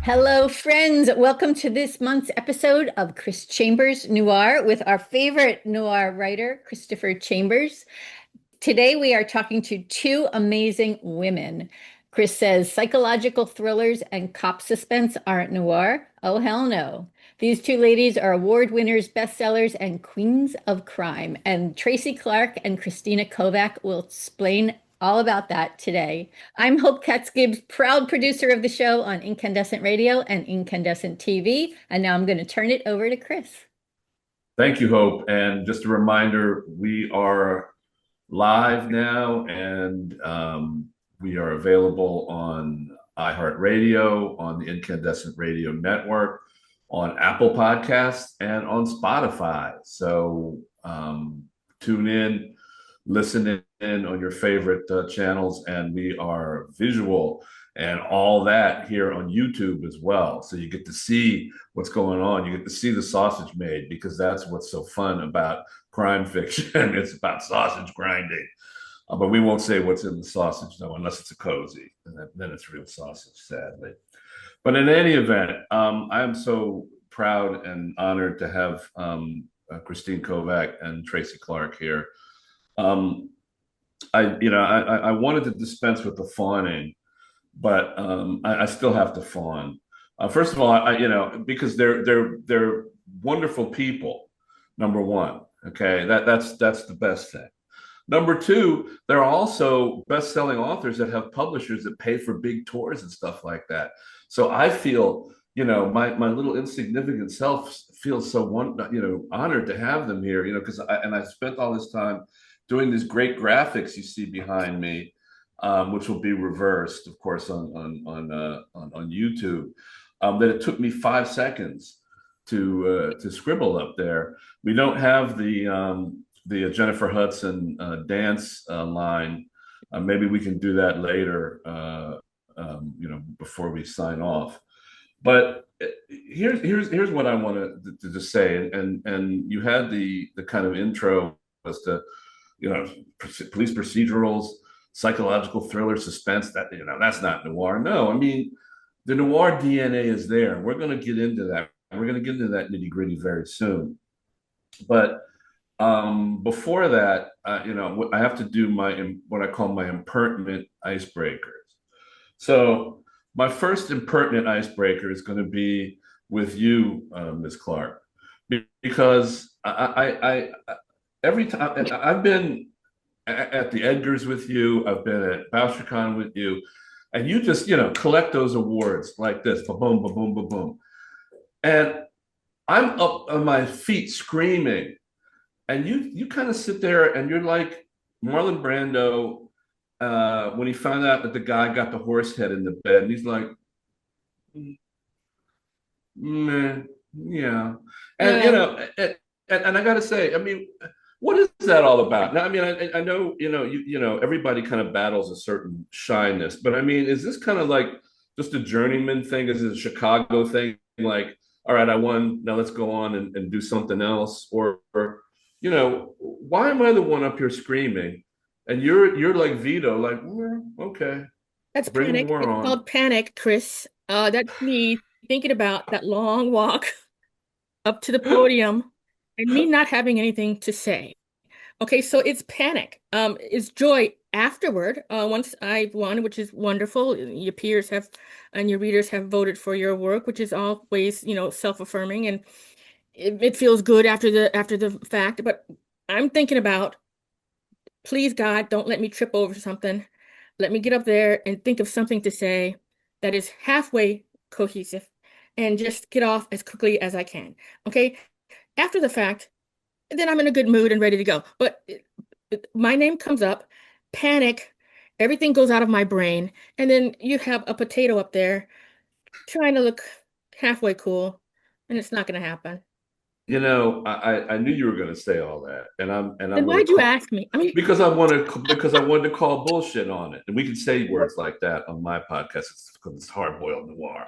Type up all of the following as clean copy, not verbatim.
Hello, friends. Welcome to this month's episode of Chris Chambers Noir with our favorite noir writer, Christopher Chambers. Today, we are talking to two amazing women. Chris says psychological thrillers and cop suspense aren't noir. Oh, hell no. These two ladies are award winners, bestsellers, and queens of crime. And Tracy Clark and Christina Kovac will explain all about that today. I'm Hope Katz-Gibbs, proud producer of the show on Incandescent Radio and Incandescent TV. And now I'm going to turn it over to Chris. Thank you, Hope. And just a reminder, we are live now and we are available on iHeartRadio, on the Incandescent Radio Network, on Apple Podcasts, and on Spotify. So tune in, listen in on your favorite channels, and we are visual and all that here on YouTube as well. So you get to see what's going on. You get to see the sausage made, because that's what's so fun about crime fiction. It's about sausage grinding. But we won't say what's in the sausage, though, unless it's a cozy. And then it's real sausage, sadly. But in any event, I am so proud and honored to have Christine Kovac and Tracy Clark here. I wanted to dispense with the fawning, but I still have to fawn. First of all, because they're wonderful people. Number one, okay, that's the best thing. Number two, they're also best-selling authors that have publishers that pay for big tours and stuff like that. So I feel, my little insignificant self feels so honored to have them here. Because I spent all this time doing these great graphics you see behind me, which will be reversed, of course, on YouTube. That it took me 5 seconds to scribble up there. We don't have the Jennifer Hudson dance line. Maybe we can do that later, before we sign off. But here's what I want to just say, and you had the kind of intro as to police procedurals, psychological thriller, suspense. That's not noir. No, I mean the noir DNA is there. We're going to get into that. We're going to get into that nitty gritty very soon. But before that, I have to do what I call my impertinent icebreakers. So my first impertinent icebreaker is going to be with you, Ms. Clark, because I every time I've been at the Edgars with you, I've been at BoucherCon with you, and you just collect those awards like this, ba boom, ba boom, ba boom, and I'm up on my feet screaming. And you kind of sit there and you're like Marlon Brando when he found out that the guy got the horse head in the bed, and he's like, man, yeah. And and I got to say, I mean, what is that all about? Now, I mean, I know everybody kind of battles a certain shyness, but I mean, is this kind of like just a journeyman thing? Is it a Chicago thing? Like, all right, I won. Now let's go on and do something else, or why am I the one up here screaming, and you're like Vito, like, okay, That's bring panic. more It's on. called panic, Chris. That's me thinking about that long walk up to the podium and me not having anything to say. Okay, so it's panic. It's joy afterward. Once I've won, which is wonderful. Your peers have and your readers have voted for your work, which is always, self-affirming, and it feels good after the fact. But I'm thinking about, please God, don't let me trip over something. Let me get up there and think of something to say that is halfway cohesive and just get off as quickly as I can. Okay. After the fact, then I'm in a good mood and ready to go. But my name comes up, panic, everything goes out of my brain. And then you have a potato up there trying to look halfway cool, and it's not going to happen. I knew you were going to say all that, and I'm Then going to why'd you call ask me? I mean, because I wanted to call bullshit on it, and we can say words like that on my podcast. Because it's hard boiled noir.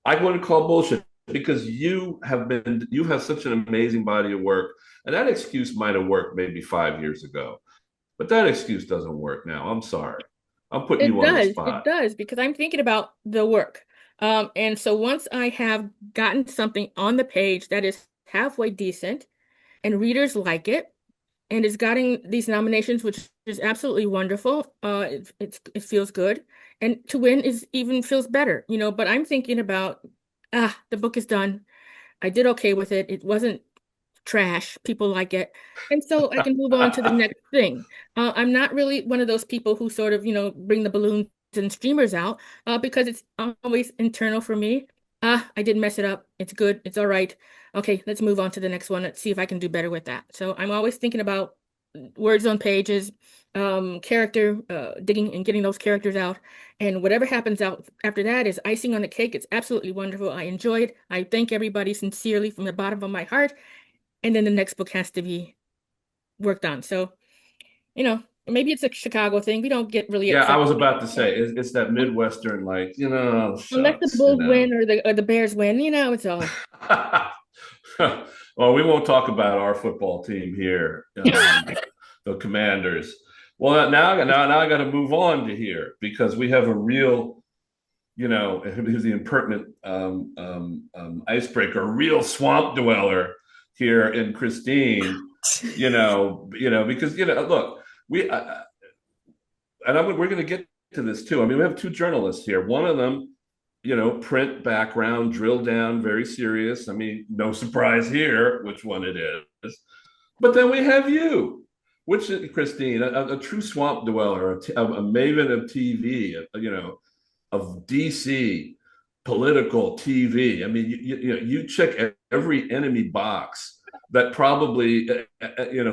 I want to call bullshit because you have such an amazing body of work, and that excuse might have worked maybe 5 years ago, but that excuse doesn't work now. I'm sorry. I'm putting it you on the does. It spot. does because I'm thinking about the work. And so once I have gotten something on the page that is halfway decent and readers like it, and it's getting these nominations, which is absolutely wonderful. It feels good, and to win is even feels better, you know. But I'm thinking about, the book is done. I did okay with it. It wasn't trash. People like it, and so I can move on to the next thing. I'm not really one of those people who sort of, bring the balloons and streamers out, because it's always internal for me. I didn't mess it up. It's good. It's all right. Okay, let's move on to the next one. Let's see if I can do better with that. So I'm always thinking about words on pages, character, digging and getting those characters out. And whatever happens out after that is icing on the cake. It's absolutely wonderful. I enjoyed. I thank everybody sincerely from the bottom of my heart. And then the next book has to be worked on. So, maybe it's a Chicago thing. We don't get really Yeah, I excited was about to say it's that Midwestern, like, unless the shucks, Bulls win or the Bears win. It's all. Well, we won't talk about our football team here, the Commanders. Well, now I got to move on to here because we have a real, here's the impertinent icebreaker, a real swamp dweller here in Christine. Because look, we're going to get to this too. I mean, we have two journalists here. One of them, print background, drill down, very serious. I mean, no surprise here which one it is. But then we have you, which is Christine, a true swamp dweller, a maven of TV, of DC political TV. I mean, you check every enemy box that probably,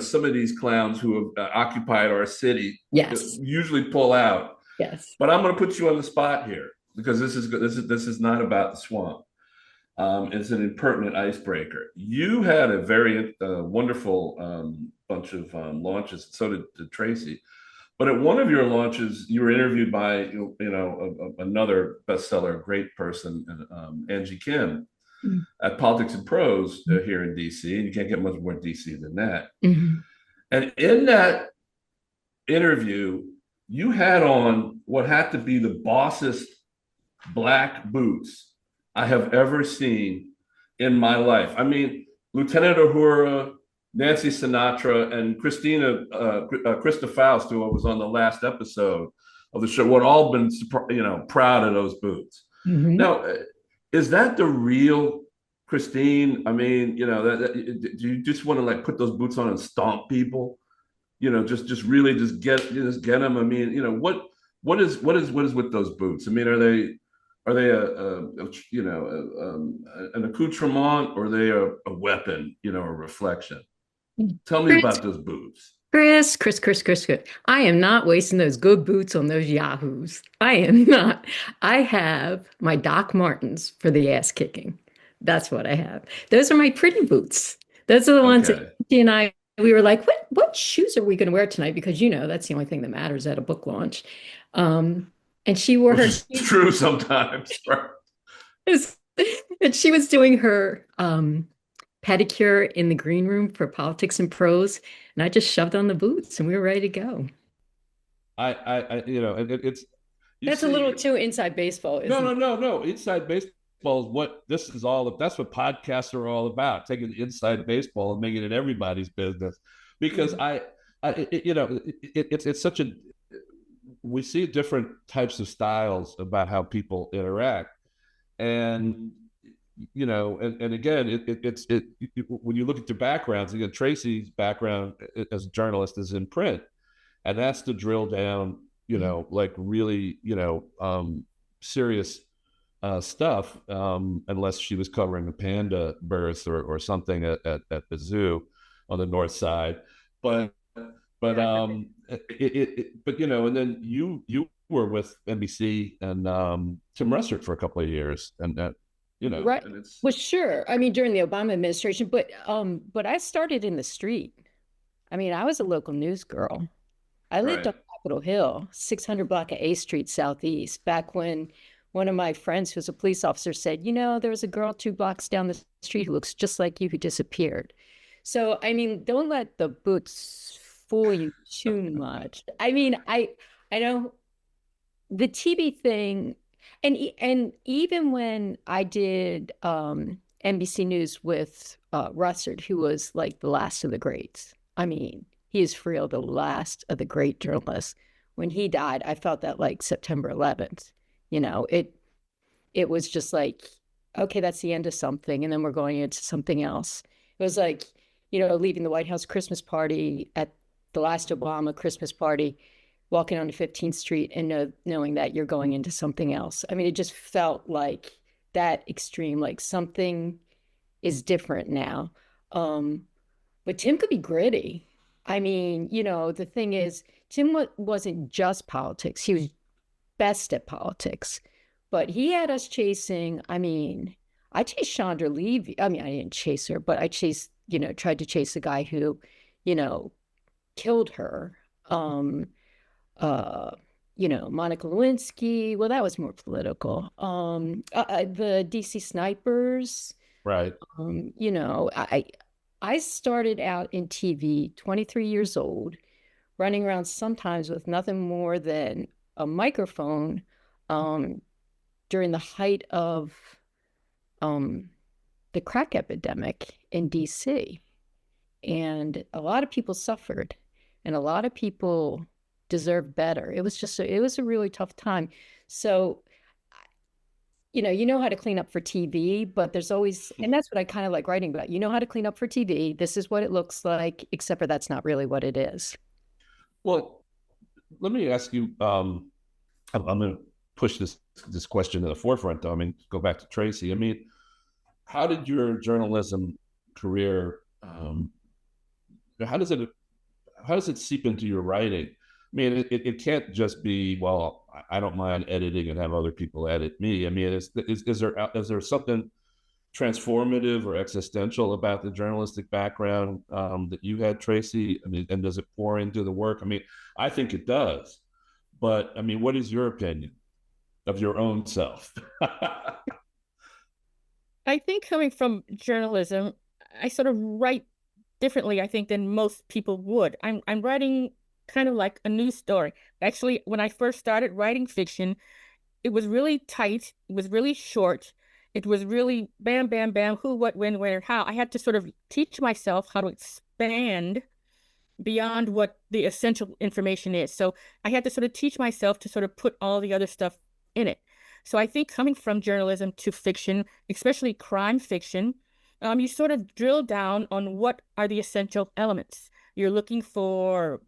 some of these clowns who have occupied our city Yes. usually pull out. Yes. But I'm going to put you on the spot here because this is not about the swamp. It's an impertinent icebreaker. You had a very wonderful bunch of launches. So did Tracy. But at one of your launches, you were interviewed by another bestseller, great person, Angie Kim, at Politics and Prose here in DC, and you can't get much more DC than that. Mm-hmm. And in that interview, you had on what had to be the bossest black boots I have ever seen in my life. I mean, Lieutenant Uhura, Nancy Sinatra, and Krista Faust, who was on the last episode of the show, would all been proud of those boots. Mm-hmm. Now, is that the real Christine? I mean, do you just want to like put those boots on and stomp people? Just really just get them. I mean, what is with those boots? I mean, are they an accoutrement, or are they a weapon? A reflection? Tell me about those boots. Chris. I am not wasting those good boots on those yahoos. I am not. I have my Doc Martens for the ass kicking. That's what I have. Those are my pretty boots. Those are the ones that she and I, we were like, what shoes are we going to wear tonight? Because, that's the only thing that matters at a book launch. And she wore Which is true sometimes. And she was doing her pedicure in the green room for Politics and Prose, and I just shoved on the boots, and we were ready to go. It's that's a little too inside baseball. No. Inside baseball is what this is all. That's what podcasts are all about. Taking inside baseball and making it everybody's business. Because it's such a. We see different types of styles about how people interact, and and again, it's when you look at their backgrounds. Again, Tracy's background as a journalist is in print, and that's to drill down, like really, serious stuff. Unless she was covering the panda births or something at the zoo on the north side, but and then you were with NBC and Tim Russert for a couple of years, and that. Right. Well, sure. I mean, during the Obama administration, but I started in the street. I mean, I was a local news girl. I lived on Capitol Hill, 600 block of A Street Southeast, back when one of my friends who's a police officer said, there was a girl 2 blocks down the street who looks just like you who disappeared. So, I mean, don't let the boots fool you too much. I mean, I know the TV thing. And even when I did NBC News with Russert, who was like the last of the greats. I mean, he is for real the last of the great journalists. When he died, I felt that like September 11th. It was just like, okay, that's the end of something, and then we're going into something else. It was like, leaving the White House Christmas party at the last Obama Christmas party, walking on 15th Street and knowing that you're going into something else. I mean, it just felt like that extreme, like something is different now. But Tim could be gritty. I mean, the thing is, Tim wasn't just politics. He was best at politics. But he had us chasing, I mean, I chased Chandra Levy. I mean, I didn't chase her, but I tried to chase a guy who, killed her. Monica Lewinsky. Well, that was more political. The DC snipers. Right. I started out in TV, 23 years old, running around sometimes with nothing more than a microphone during the height of the crack epidemic in DC. And a lot of people suffered, and a lot of people deserved better. It was a really tough time. So, you know how to clean up for TV, but there's always, and that's what I kind of like writing about. You know how to clean up for TV. This is what it looks like, except for that's not really what it is. Well, let me ask you, I'm going to push this question to the forefront, though. I mean, go back to Tracy. I mean, how did your journalism career, how does it seep into your writing? I mean, it can't just be, well, I don't mind editing and have other people edit me. I mean, is there something transformative or existential about the journalistic background that you had, Tracy? I mean, and does it pour into the work? I mean, I think it does. But I mean, what is your opinion of your own self? I think coming from journalism, I sort of write differently, I think, than most people would. I'm writing kind of like a news story. Actually, when I first started writing fiction, it was really tight. It was really short. It was really bam, bam, bam, who, what, when, where, how. I had to sort of teach myself how to expand beyond what the essential information is. So I had to sort of teach myself to sort of put all the other stuff in it. So I think coming from journalism to fiction, especially crime fiction, you sort of drill down on what are the essential elements. You're looking for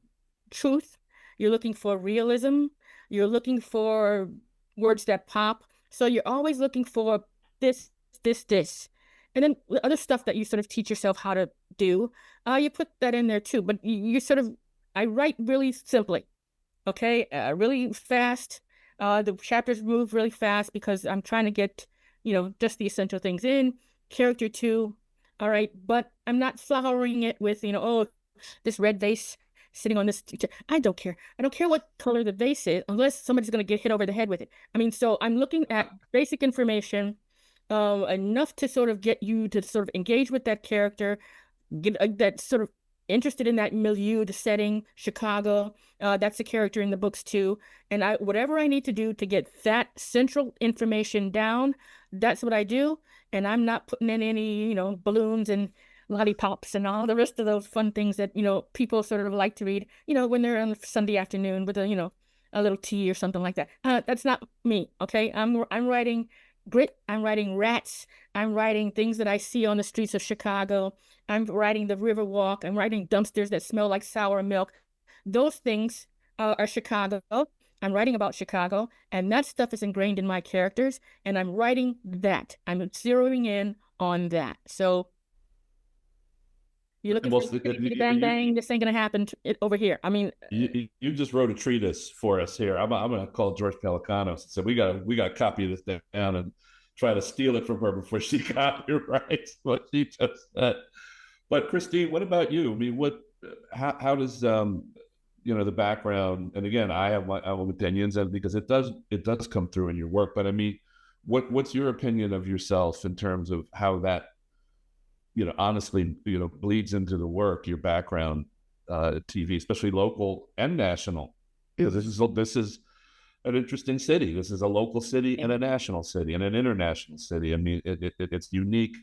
truth, you're looking for realism, you're looking for words that pop. So you're always looking for this. And then the other stuff that you sort of teach yourself how to do, you put that in there too. But I write really simply, okay? Really fast. The chapters move really fast because I'm trying to get, just the essential things in. Character too, all right? But I'm not flowering it with, this red vase sitting on this. I don't care. I don't care what color the vase is unless somebody's going to get hit over the head with it. I mean, so I'm looking at basic information, enough to sort of get you to sort of engage with that character, get that sort of interested in that milieu, the setting, Chicago. That's the character in the books too. And whatever I need to do to get that central information down, that's what I do. And I'm not putting in any, balloons and lollipops and all the rest of those fun things that, people sort of like to read, when they're on a Sunday afternoon with a little tea or something like that. That's not me. Okay. I'm writing grit. I'm writing rats. I'm writing things that I see on the streets of Chicago. I'm writing the river walk. I'm writing dumpsters that smell like sour milk. Those things are Chicago. I'm writing about Chicago, and that stuff is ingrained in my characters, and I'm writing that. I'm zeroing in on that. So you're looking for bang, bang, this ain't going to happen over here. I mean, you just wrote a treatise for us here. I'm going to call George Pelicanos and say, we got to copy this down and try to steal it from her before she copyrights what she just said. But Christine, what about you? I mean, how does, the background, and again, I have my own opinions, and because it does come through in your work, but I mean, what's your opinion of yourself in terms of how that, honestly, bleeds into the work, your background, TV, especially local and national, because this is, an interesting city. This is a local city and a national city and an international city. I mean, it's unique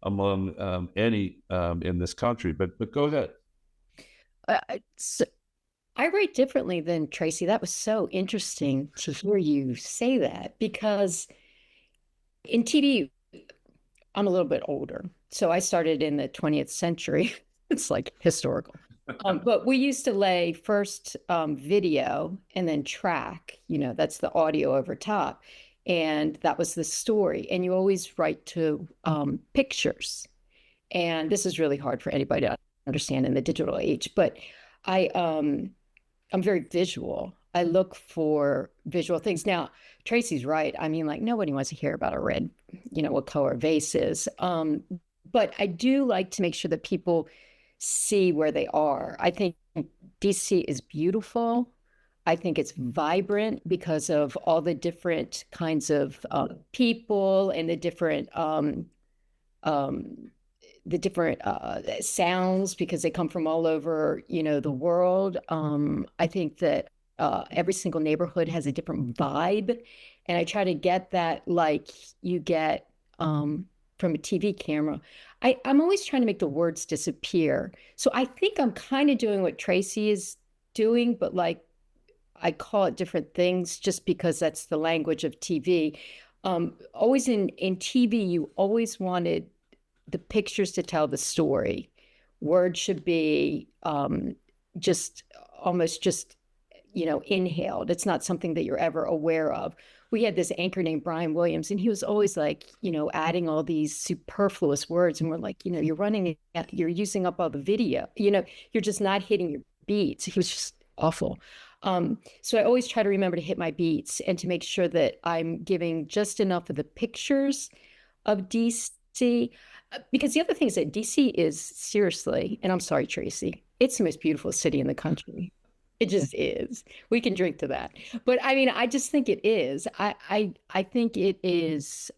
among any in this country. But go ahead. So I write differently than Tracy. That was so interesting to hear you say that, because in TV, I'm a little bit older. So I started in the 20th century. It's like historical. But we used to lay first video and then track, that's the audio over top. And that was the story. And you always write to pictures. And this is really hard for anybody to understand in the digital age. But I'm very visual. I look for visual things. Now, Tracy's right. I mean, like, nobody wants to hear about a red, what color a vase is. But I do like to make sure that people see where they are. I think DC is beautiful. I think it's vibrant because of all the different kinds of people and the different sounds, because they come from all over, the world. I think that every single neighborhood has a different vibe, and I try to get that, like you get from a TV camera. I'm always trying to make the words disappear. So I think I'm kind of doing what Tracy is doing, but like I call it different things just because that's the language of TV. Always in TV, you always wanted the pictures to tell the story. Words should be just almost just, inhaled. It's not something that you're ever aware of. We had this anchor named Brian Williams, and he was always like, adding all these superfluous words. And we're like, you're using up all the video, you're just not hitting your beats. He was just awful. So I always try to remember to hit my beats and to make sure that I'm giving just enough of the pictures of DC. Because the other thing is that DC is seriously, and I'm sorry, Tracy, it's the most beautiful city in the country. It just is. We can drink to that. But I mean, I just think it is. I think it is,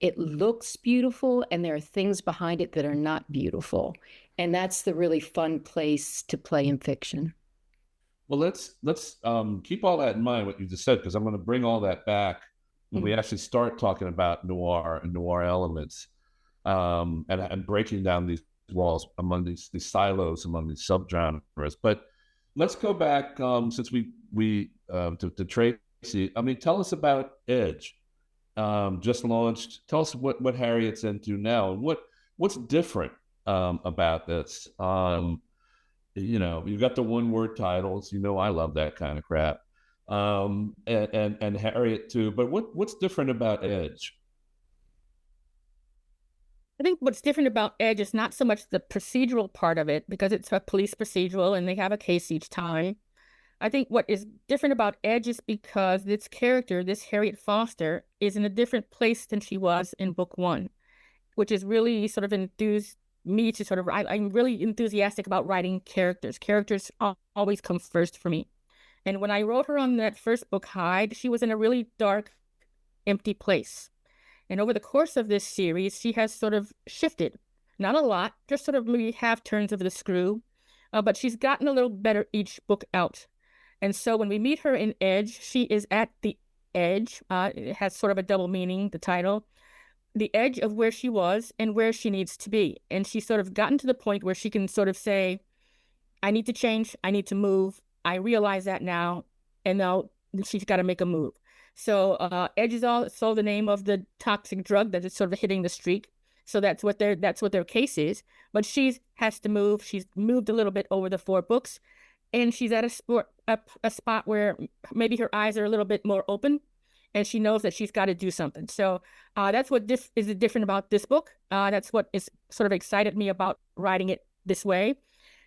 it looks beautiful, and there are things behind it that are not beautiful. And that's the really fun place to play in fiction. Well, let's keep all that in mind, what you just said, because I'm going to bring all that back when we actually start talking about noir and noir elements, and breaking down these walls among these silos, among these subgenres. But let's go back, since we to Tracy. I mean, tell us about Edge. Just launched. Tell us what Harriet's into now, and what's different about this. You've got the one-word titles. I love that kind of crap. And Harriet too. But what's different about Edge? I think what's different about Edge is not so much the procedural part of it, because it's a police procedural and they have a case each time. I think what is different about Edge is because this character, this Harriet Foster, is in a different place than she was in book one, which is really sort of enthused me to sort of write. I'm really enthusiastic about writing characters. Characters always come first for me. And when I wrote her on that first book, Hyde, she was in a really dark, empty place. And over the course of this series, she has sort of shifted. Not a lot, just sort of maybe half turns of the screw. But she's gotten a little better each book out. And so when we meet her in Edge, she is at the edge. It has sort of a double meaning, the title. The edge of where she was and where she needs to be. And she's sort of gotten to the point where she can sort of say, I need to change. I need to move. I realize that now. And now she's got to make a move. So Edge is also the name of the toxic drug that is sort of hitting the street. So that's what their case is. But she has to move. She's moved a little bit over the 4 books, and she's at a spot where maybe her eyes are a little bit more open, and she knows that she's got to do something. So that's what is different about this book. That's what is sort of excited me about writing it this way,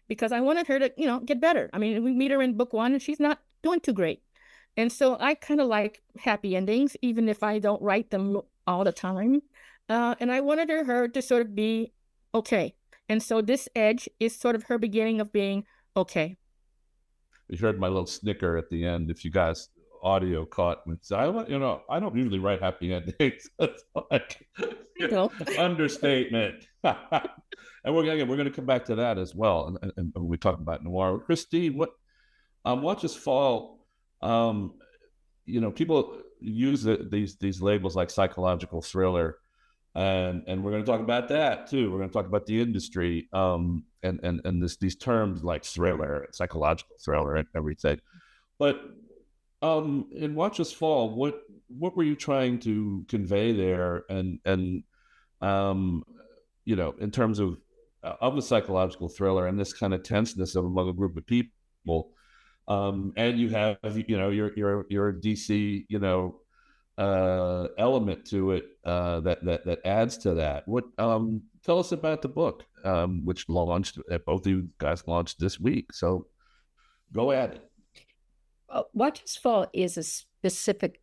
because I wanted her to get better. I mean, we meet her in book 1, and she's not doing too great. And so I kind of like happy endings, even if I don't write them all the time. And I wanted her to sort of be okay. And so this Edge is sort of her beginning of being okay. You heard my little snicker at the end. If you guys audio caught me, I don't usually write happy endings. That's like understatement. And we're going to come back to that as well. And we talk about noir. Christine, what just fall? people use these labels like psychological thriller, and we're going to talk about that too. We're going to talk about the industry, and these terms like thriller, psychological thriller, and everything. But in Watch Us Fall, what were you trying to convey there, and in terms of the psychological thriller and this kind of tenseness among a group of people, and you have your DC element to it that adds to that. What tell us about the book, which launched, both of you guys launched this week, so go at it. Watch Us Fall is a specific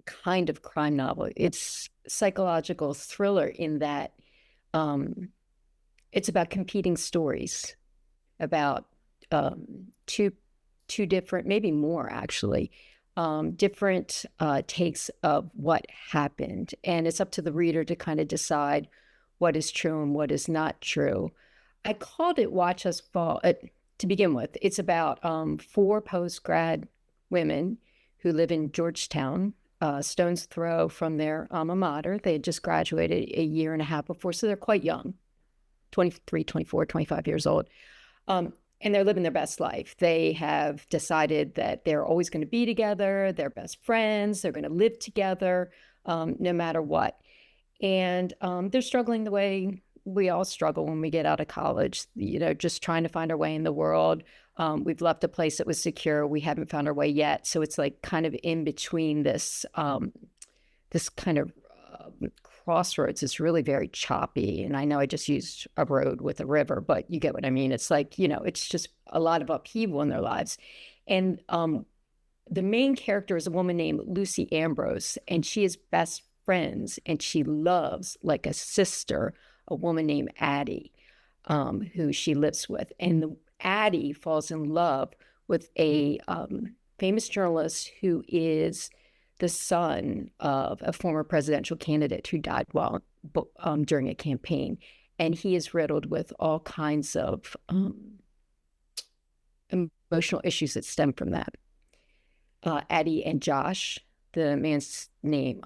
kind of crime novel. It's psychological thriller in that it's about competing stories about two different, maybe more actually, different takes of what happened. And it's up to the reader to kind of decide what is true and what is not true. I called it Watch Us Fall to begin with. It's about 4 post-grad women who live in Georgetown, stone's throw from their alma mater. They had just graduated a year and a half before, so they're quite young, 23, 24, 25 years old. And they're living their best life. They have decided that they're always going to be together. They're best friends. They're going to live together no matter what. And they're struggling the way we all struggle when we get out of college, just trying to find our way in the world. We've left a place that was secure. We haven't found our way yet. So it's like kind of in between this kind of crossroads. It's really very choppy. And I know I just used a road with a river, but you get what I mean. It's like, it's just a lot of upheaval in their lives. And the main character is a woman named Lucy Ambrose, and she is best friends, and she loves, like a sister, a woman named Addie, who she lives with. And Addie falls in love with a famous journalist who is the son of a former presidential candidate who died during a campaign. And he is riddled with all kinds of emotional issues that stem from that. Addie and Josh, the man's name,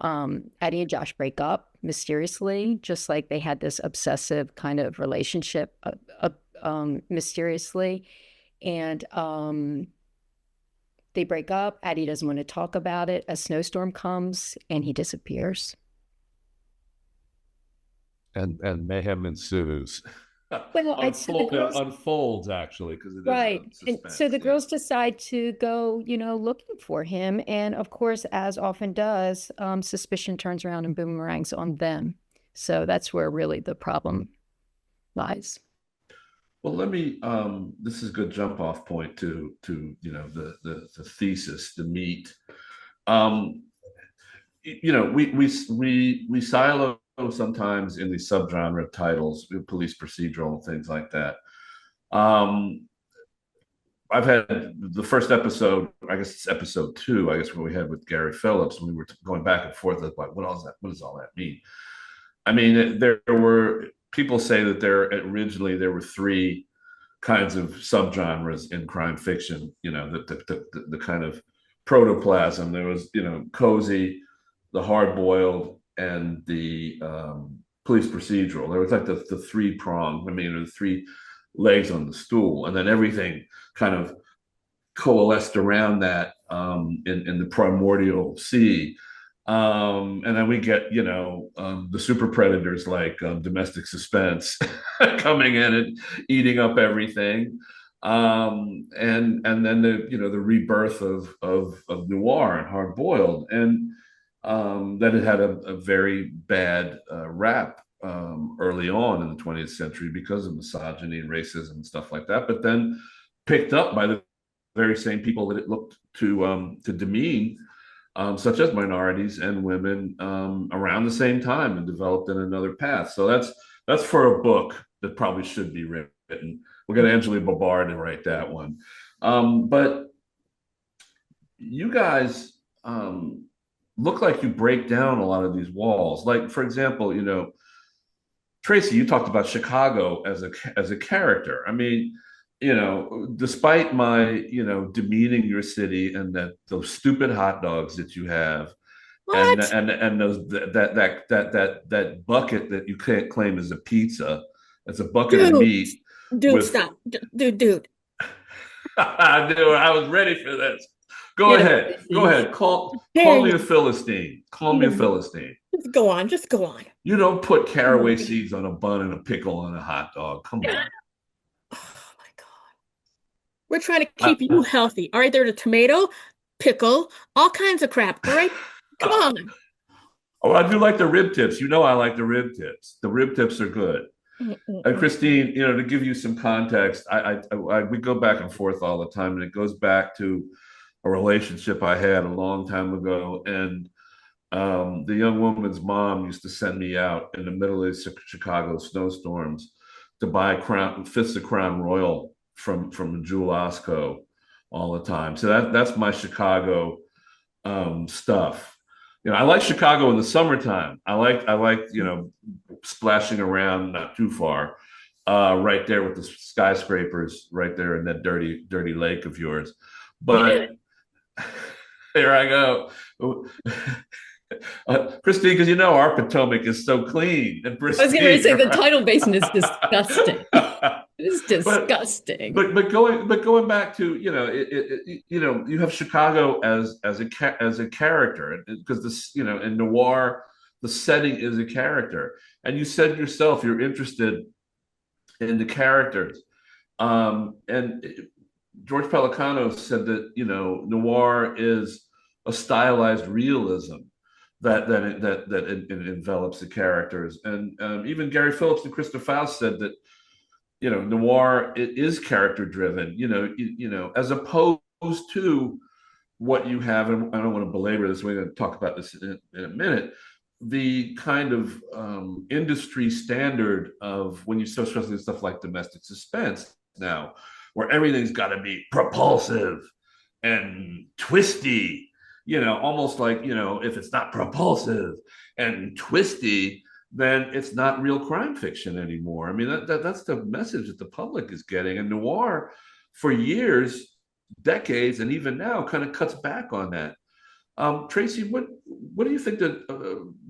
Addie and Josh break up mysteriously, just like they had this obsessive kind of relationship mysteriously. And they break up. Addie doesn't want to talk about it. A snowstorm comes and he disappears. And mayhem ensues. Well, I'd say the girls unfolds actually, because it right. is And so the girls decide to go, looking for him. And of course, as often does, suspicion turns around and boomerangs on them. So that's where really the problem lies. Well, let me. This is a good jump off point to the thesis, the meat. We silo sometimes in these subgenre titles, police procedural and things like that. I've had the first episode, I guess it's episode 2, I guess, what we had with Gary Phillips, and we were going back and forth like, what does all that mean? I mean, there were people say that originally there were 3 kinds of subgenres in crime fiction, the kind of protoplasm. There was, cozy, the hard-boiled, and the police procedural. There was like the 3-prong, the 3 legs on the stool, and then everything kind of coalesced around that in the primordial sea. And then we get, the super predators like domestic suspense coming in and eating up everything. And then the rebirth of noir and hard boiled. And that it had a very bad rap early on in the 20th century because of misogyny and racism and stuff like that, but then picked up by the very same people that it looked to demean, such as minorities and women, around the same time, and developed in another path. So that's for a book that probably should be written. We'll get Angela Babar to write that one. But you guys look like you break down a lot of these walls. Like, for example, Tracy, you talked about Chicago as a character. I mean, despite my, demeaning your city and that those stupid hot dogs that you have, and What? those that bucket that you can't claim is a pizza, it's a bucket of Dude, meat dude, with. stop. Dude. I knew I was ready for this. Go Get him, ahead, go Tracy. ahead. Call Dare me you? a Philistine. Call me a Philistine. Just go on. Just go on. You don't put Oh my caraway God. seeds on a bun and a pickle on a hot dog. Come on. Oh my God. We're trying to keep you healthy. All right, there's a tomato, pickle, all kinds of crap. All right, come on. Oh, I do like the rib tips. I like the rib tips. The rib tips are good. And Mm-mm-mm. Christine, to give you some context, we go back and forth all the time, and it goes back to a relationship I had a long time ago. And the young woman's mom used to send me out in the middle of the Chicago snowstorms to buy Fists of Crown Royal from Jewel Osco all the time. So that's my Chicago stuff. I like Chicago in the summertime. I like splashing around not too far, right there with the skyscrapers right there in that dirty lake of yours. But here I go. Christine, because our Potomac is so clean and I was going to pristine, say the right? tidal basin is disgusting. It is but disgusting. but going back to you have Chicago as a character, because this in noir the setting is a character, and you said yourself you're interested in the characters, and George Pelicano said that noir is a stylized realism that envelops the characters, and even Gary Phillips and Christopher Faust said that noir it is character driven, as opposed to what you have, and I don't want to belabor this, we're going to talk about this in a minute, the kind of industry standard of when you so especially stuff like domestic suspense now, where everything's got to be propulsive and twisty, almost like, if it's not propulsive and twisty, then it's not real crime fiction anymore. I mean, that's the message that the public is getting. And noir, for years, decades, and even now, kind of cuts back on that. Tracy, what do you think that?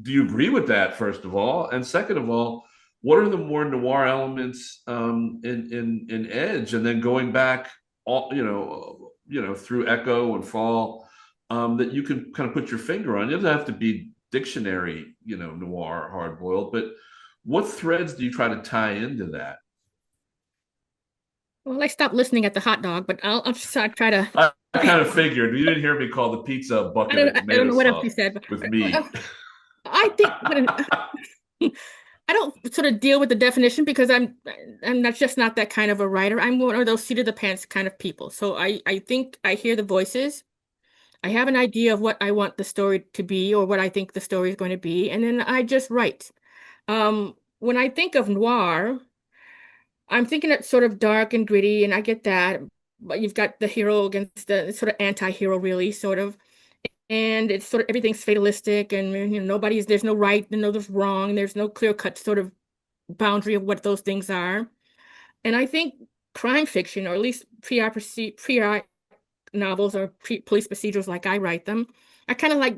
Do you agree with that? First of all, and second of all, what are the more noir elements in Edge, and then going back all through Echo and Fall, that you can kind of put your finger on? It doesn't have to be dictionary, noir, hard boiled, but what threads do you try to tie into that? Well, I stopped listening at the hot dog, but I'll just try to. I Okay, kind of figured you didn't hear me call the pizza a bucket of I don't tomato know what else you sauce said, but with meat. I think I don't sort of deal with the definition because I'm not just not that kind of a writer. I'm one of those seat of the pants kind of people. So I think I hear the voices. I have an idea of what I want the story to be or what I think the story is going to be, and then I just write. When I think of noir, I'm thinking it's sort of dark and gritty, and I get that. But you've got the hero against the sort of anti-hero, really, sort of. And it's sort of everything's fatalistic, and there's no right, there's wrong, there's no clear-cut sort of boundary of what those things are. And I think crime fiction, or at least PI novels or police procedurals like I write them, are kind of like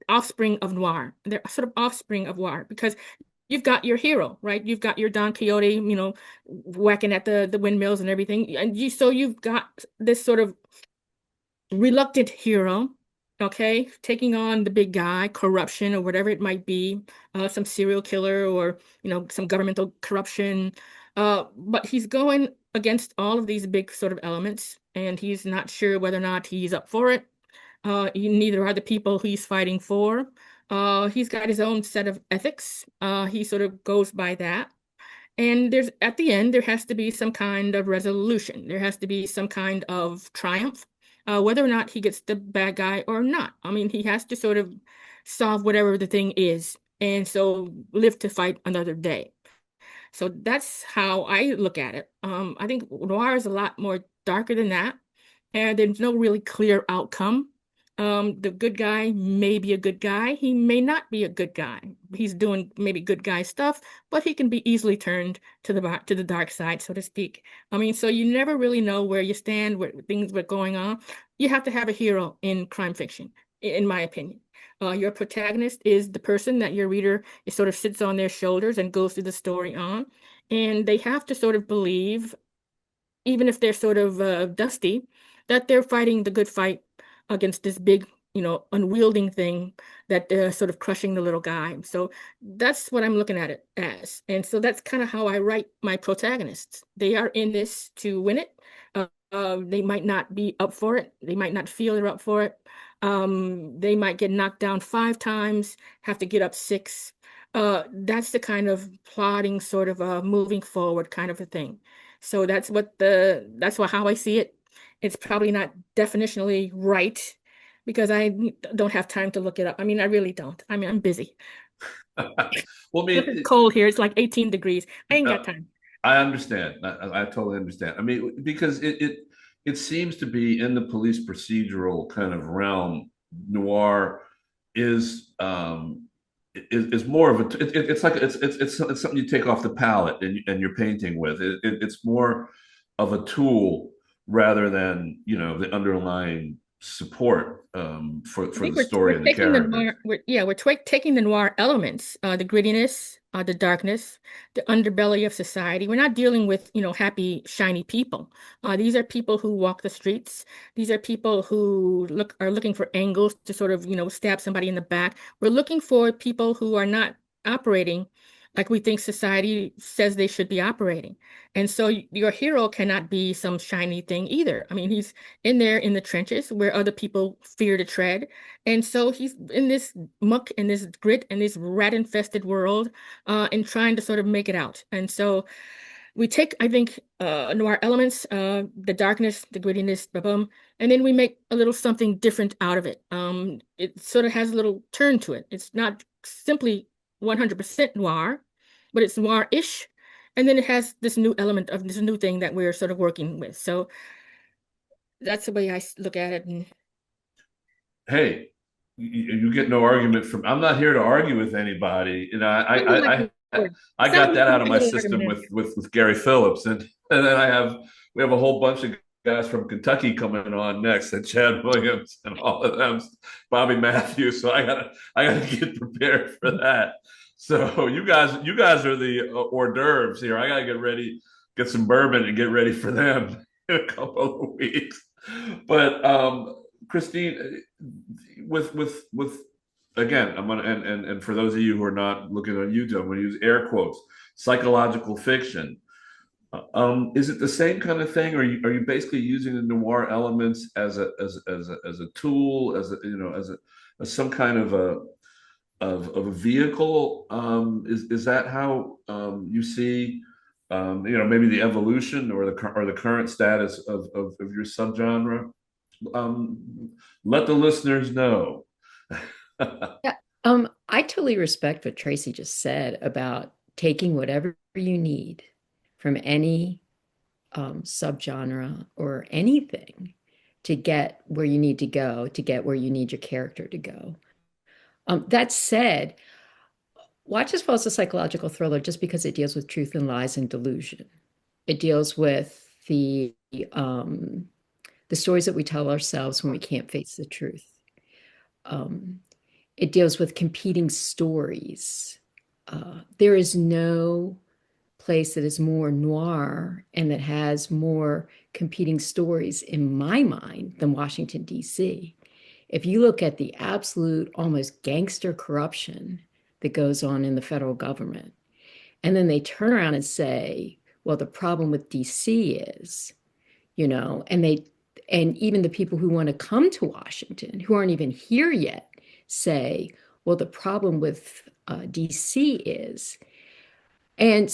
offspring of noir. They're sort of offspring of noir because you've got your hero, right? You've got your Don Quixote, whacking at the windmills and everything. And you've got this sort of reluctant hero, okay, taking on the big guy, corruption or whatever it might be, some serial killer or some governmental corruption. But he's going against all of these big sort of elements, and he's not sure whether or not he's up for it. Neither are the people who he's fighting for. He's got his own set of ethics. He sort of goes by that. And at the end, there has to be some kind of resolution. There has to be some kind of triumph, whether or not he gets the bad guy or not. I mean, he has to sort of solve whatever the thing is, and so live to fight another day. So that's how I look at it. I think noir is a lot more darker than that, and there's no really clear outcome. The good guy may be a good guy. He may not be a good guy. He's doing maybe good guy stuff, but he can be easily turned to the dark side, so to speak. I mean, so you never really know where you stand, where things were going on. You have to have a hero in crime fiction, in my opinion. Your protagonist is the person that your reader is sort of sits on their shoulders and goes through the story on, and they have to sort of believe, even if they're sort of dusty, that they're fighting the good fight against this big, unwielding thing that they're sort of crushing the little guy. So that's what I'm looking at it as. And so that's kind of how I write my protagonists. They are in this to win it. They might not be up for it. They might not feel they're up for it. They might get knocked down 5 times, have to get up 6. That's the kind of plotting, sort of moving forward kind of a thing. So that's how I see it. It's probably not definitionally right because I don't have time to look it up. I mean, I really don't. I mean, I'm busy. Well, I mean, It's cold here. It's like 18 degrees. I ain't got time. I understand. I totally understand. I mean, because it seems to be in the police procedural kind of realm. Noir is more of it's like it's something you take off the palette and you're painting with. It's more of a tool rather than the underlying support for the story and the character. We're taking the noir elements, the grittiness, the darkness, the underbelly of society. We're not dealing with, happy, shiny people. These are people who walk the streets. These are people who are looking for angles to sort of, stab somebody in the back. We're looking for people who are not operating like we think society says they should be operating. And so your hero cannot be some shiny thing either. I mean, he's in there in the trenches where other people fear to tread. And so he's in this muck and this grit and this rat-infested world and trying to sort of make it out. And so we take, I think, noir elements, the darkness, the grittiness, and then we make a little something different out of it. It sort of has a little turn to it. It's not simply 100% noir, but it's noir-ish. And then it has this new element of this new thing that we're sort of working with. So that's the way I look at it. And hey, you get no argument from. I'm not here to argue with anybody. I got that out of my system with Gary Phillips, and then we have a whole bunch of guys from Kentucky coming on next, and Chad Williams and all of them, Bobby Matthews. So I gotta get prepared for that. So you guys are the hors d'oeuvres here. I gotta get ready, get some bourbon, and get ready for them in a couple of weeks. But Christine, with again, I'm gonna and for those of you who are not looking on YouTube, I'm gonna use air quotes. Psychological fiction. Is it the same kind of thing? Or are you basically using the noir elements as a tool, as some kind of a vehicle? Is that how you see maybe the evolution or the current status of your subgenre? Let the listeners know. Yeah. I totally respect what Tracy just said about taking whatever you need from any subgenre or anything to get where you need to go, to get where you need your character to go. That said, Watch as Well is a psychological thriller just because it deals with truth and lies and delusion. It deals with the stories that we tell ourselves when we can't face the truth. It deals with competing stories. There is no place that is more noir and that has more competing stories in my mind than Washington, D.C. If you look at the absolute almost gangster corruption that goes on in the federal government, and then they turn around and say, well, the problem with D.C. is, and even the people who want to come to Washington, who aren't even here yet, say, well, the problem with D.C. is, and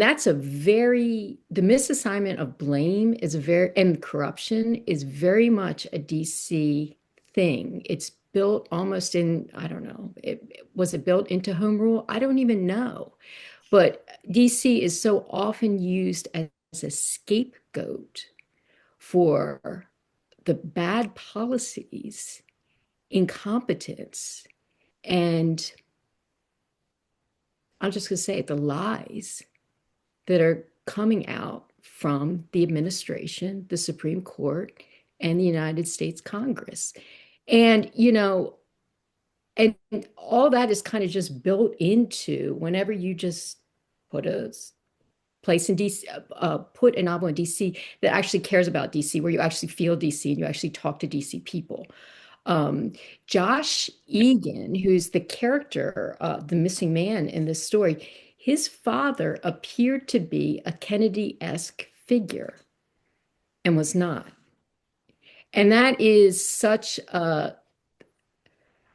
that's the misassignment of blame and corruption is very much a DC thing. It's built almost in, I don't know, was it built into home rule? I don't even know. But DC is so often used as a scapegoat for the bad policies, incompetence, and I'm just going to say it, the lies that are coming out from the administration, the Supreme Court, and the United States Congress. And, and all that is kind of just built into whenever you just put a place in DC, put a novel in DC that actually cares about DC, where you actually feel DC and you actually talk to DC people. Josh Egan, who's the character, the missing man in this story, his father appeared to be a Kennedy-esque figure and was not. And that is such a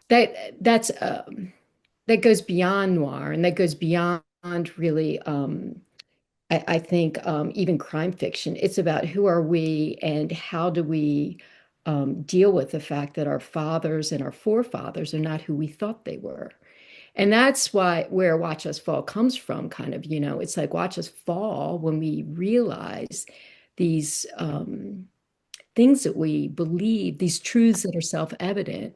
that's that goes beyond noir, and that goes beyond really I think even crime fiction. It's about who are we and how do we deal with the fact that our fathers and our forefathers are not who we thought they were. And that's why where Watch Us Fall comes from, kind of, it's like Watch Us Fall when we realize these things that we believe, these truths that are self-evident,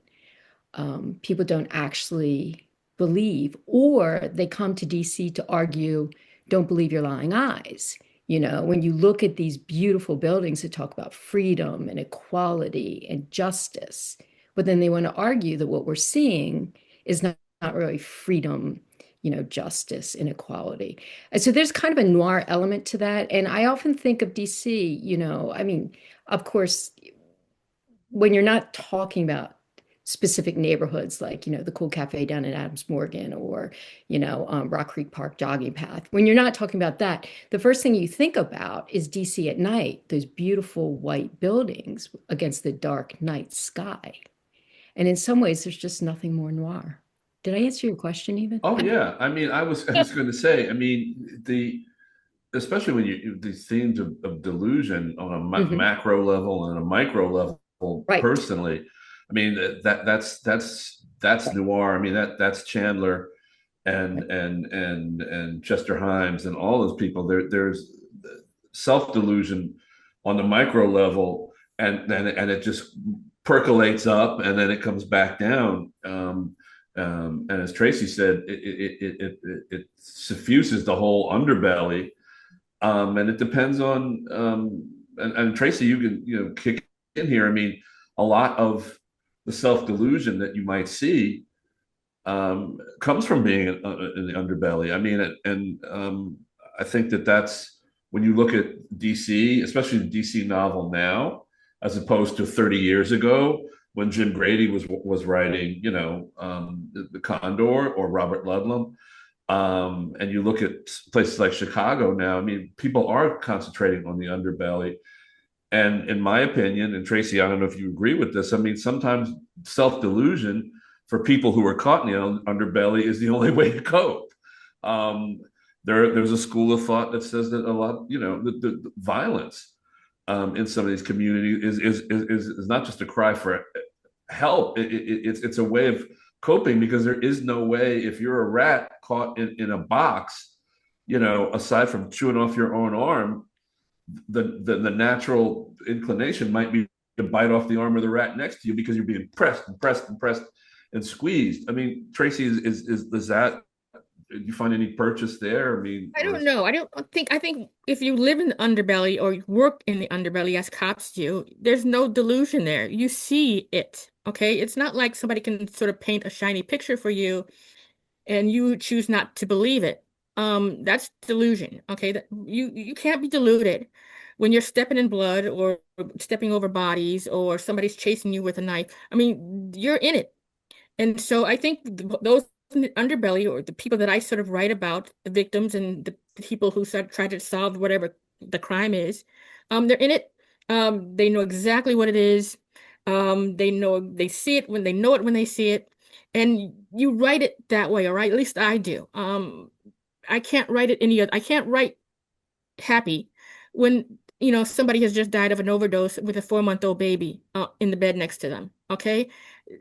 people don't actually believe, or they come to DC to argue, don't believe your lying eyes. When you look at these beautiful buildings that talk about freedom and equality and justice, but then they want to argue that what we're seeing is not really freedom, justice and equality. And so there's kind of a noir element to that. And I often think of DC, I mean, of course, when you're not talking about specific neighborhoods like, the cool cafe down in Adams Morgan or, Rock Creek Park jogging path. When you're not talking about that, the first thing you think about is DC at night, those beautiful white buildings against the dark night sky. And in some ways, there's just nothing more noir. Did I answer your question even? Oh yeah. I mean, I was going to say, I mean, especially when these themes of delusion on a macro level and a micro level, right. Personally, I mean, that's right. noir. I mean, that's Chandler and Chester Himes and all those people. There's self-delusion on the micro level, and it just percolates up and then it comes back down. And as Tracy said, it suffuses the whole underbelly, and it depends on. And Tracy, you can kick in here. I mean, a lot of the self-delusion that you might see comes from being in the underbelly. I mean, and I think that's when you look at DC, especially the DC novel now, as opposed to 30 years ago when Jim Grady was writing, the Condor or Robert Ludlum. And you look at places like Chicago now, I mean, people are concentrating on the underbelly. And in my opinion, and Tracy, I don't know if you agree with this, I mean, sometimes self-delusion for people who are caught in the underbelly is the only way to cope. There's a school of thought that says that a lot, the violence in some of these communities is not just a cry for help. It's a way of coping, because there is no way, if you're a rat caught in a box, aside from chewing off your own arm, the natural inclination might be to bite off the arm of the rat next to you because you're being pressed and pressed and pressed and squeezed. I mean, Tracy, is that, do you find any purchase there? I mean, I don't know. I think if you live in the underbelly or you work in the underbelly as cops do, there's no delusion there. You see it, okay? It's not like somebody can sort of paint a shiny picture for you and you choose not to believe it. That's delusion, okay? That you can't be deluded when you're stepping in blood or stepping over bodies or somebody's chasing you with a knife. I mean, you're in it. And so I think those in the underbelly, or the people that I sort of write about, the victims and the people who sort of try to solve whatever the crime is, they're in it. They know exactly what it is. They see it when they know it when they see it. And you write it that way, all right? At least I do. I can't write it any other. I can't write happy when somebody has just died of an overdose with a 4-month-old baby in the bed next to them. Okay,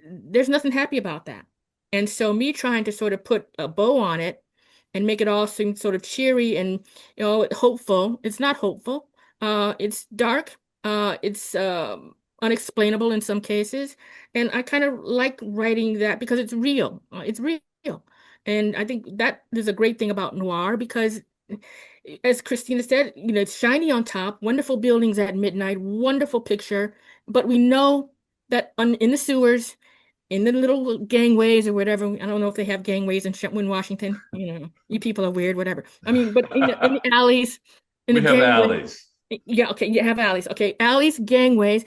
there's nothing happy about that. And so me trying to sort of put a bow on it and make it all seem sort of cheery and hopeful. It's not hopeful. It's dark. It's unexplainable in some cases. And I kind of like writing that because it's real. It's real. And I think that is a great thing about noir because, as Christina said, it's shiny on top, wonderful buildings at midnight, wonderful picture, but we know that in the sewers, in the little gangways or whatever. I don't know if they have gangways in Washington. You people are weird, whatever. I mean, but in the alleys, in the We have gangways. alleys. Yeah, okay, you have alleys. Okay, alleys, gangways.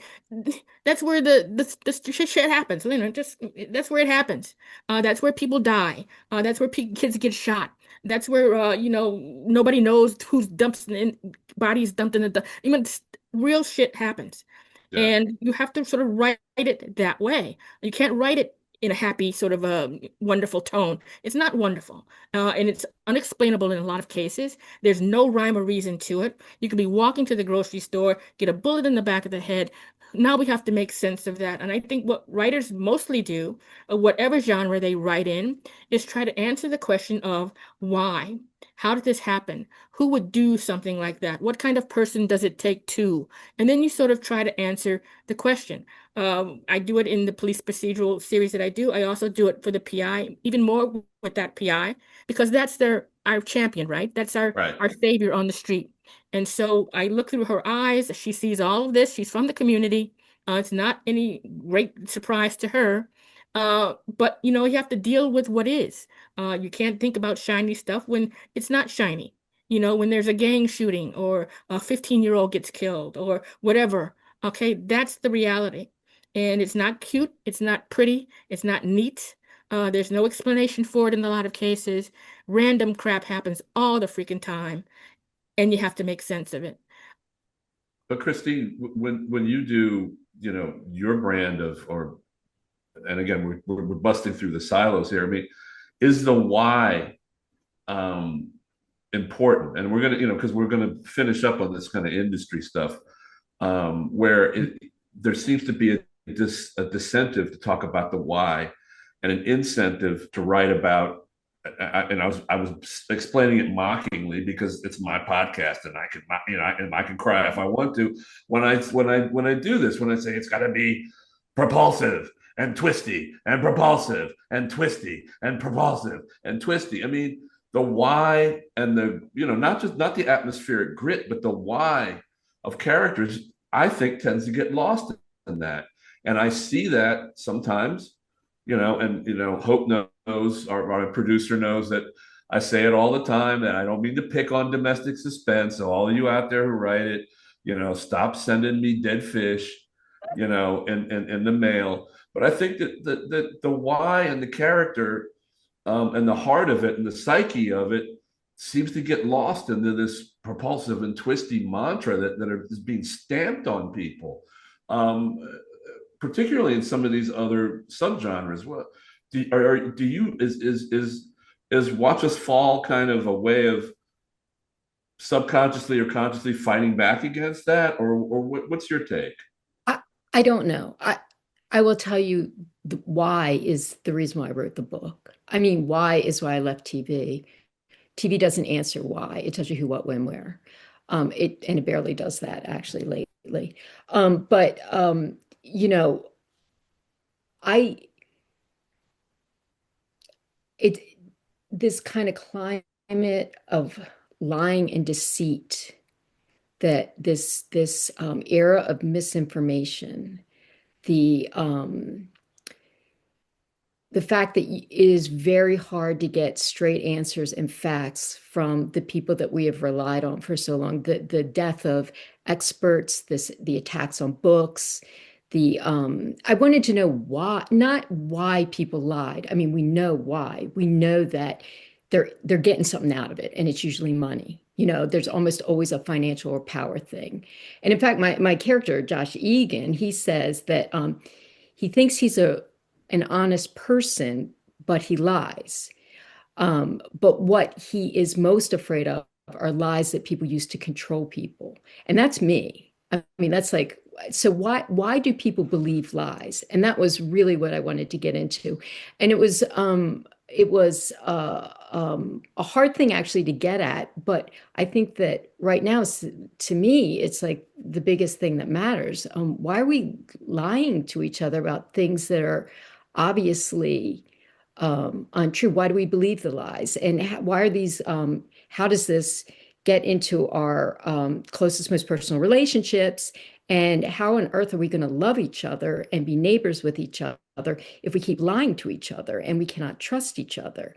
That's where the shit happens. Just that's where it happens. That's where people die. That's where kids get shot. That's where nobody knows who's dumps in bodies dumped in the. Real shit happens. Yeah. And you have to sort of write it that way. You can't write it in a happy sort of a wonderful tone. It's not wonderful. And it's unexplainable in a lot of cases. There's no rhyme or reason to it. You could be walking to the grocery store, get a bullet in the back of the head. Now we have to make sense of that. And I think what writers mostly do, whatever genre they write in, is try to answer the question of why? How did this happen? Who would do something like that? What kind of person does it take to? And then you sort of try to answer the question. I do it in the police procedural series that I do. I also do it for the PI, even more with that PI, because that's our champion, right? That's our savior on the street. And so I look through her eyes. She sees all of this. She's from the community. It's not any great surprise to her. But you have to deal with what is. You can't think about shiny stuff when it's not shiny. When there's a gang shooting or a 15-year-old gets killed or whatever. Okay, that's the reality. And it's not cute. It's not pretty. It's not neat. There's no explanation for it in a lot of cases. Random crap happens all the freaking time, and you have to make sense of it. But Christine, when you do, your brand and again, we're busting through the silos here. I mean, is the why important? And we're gonna, because we're gonna finish up on this kind of industry stuff, where there seems to be a disincentive to talk about the why, and an incentive to write about. And I was explaining it mockingly because it's my podcast, and I can cry if I want to when I do this, when I say it's got to be propulsive and twisty and propulsive and twisty and propulsive and twisty. I mean, the why and the not the atmospheric grit, but the why of characters, I think, tends to get lost in that. And I see that sometimes, Hope knows, our producer knows that I say it all the time, that I don't mean to pick on domestic suspense. So all of you out there who write it, stop sending me dead fish, in the mail. But I think that the why and the character and the heart of it and the psyche of it seems to get lost into this propulsive and twisty mantra that is being stamped on people. Particularly in some of these other subgenres. What is Watch Us Fall kind of a way of subconsciously or consciously fighting back against that, or what's your take? I don't know. I will tell you why is the reason why I wrote the book. I mean, why is why I left TV. TV doesn't answer why. It tells you who, what, when, where. It barely does that actually lately. This kind of climate of lying and deceit, that this era of misinformation, the fact that it is very hard to get straight answers and facts from the people that we have relied on for so long, the death of experts, the attacks on books. I wanted to know why, not why people lied. I mean, we know why. We know that they're getting something out of it, and it's usually money. There's almost always a financial or power thing. And in fact, my character, Josh Egan, he says that he thinks he's an honest person, but he lies. But what he is most afraid of are lies that people use to control people. And that's me. I mean, that's like, so why do people believe lies? And that was really what I wanted to get into. And it was a hard thing actually to get at. But I think that right now, to me, it's like the biggest thing that matters. Why are we lying to each other about things that are obviously untrue? Why do we believe the lies? And why are these, how does this get into our closest, most personal relationships? And how on earth are we going to love each other and be neighbors with each other if we keep lying to each other and we cannot trust each other?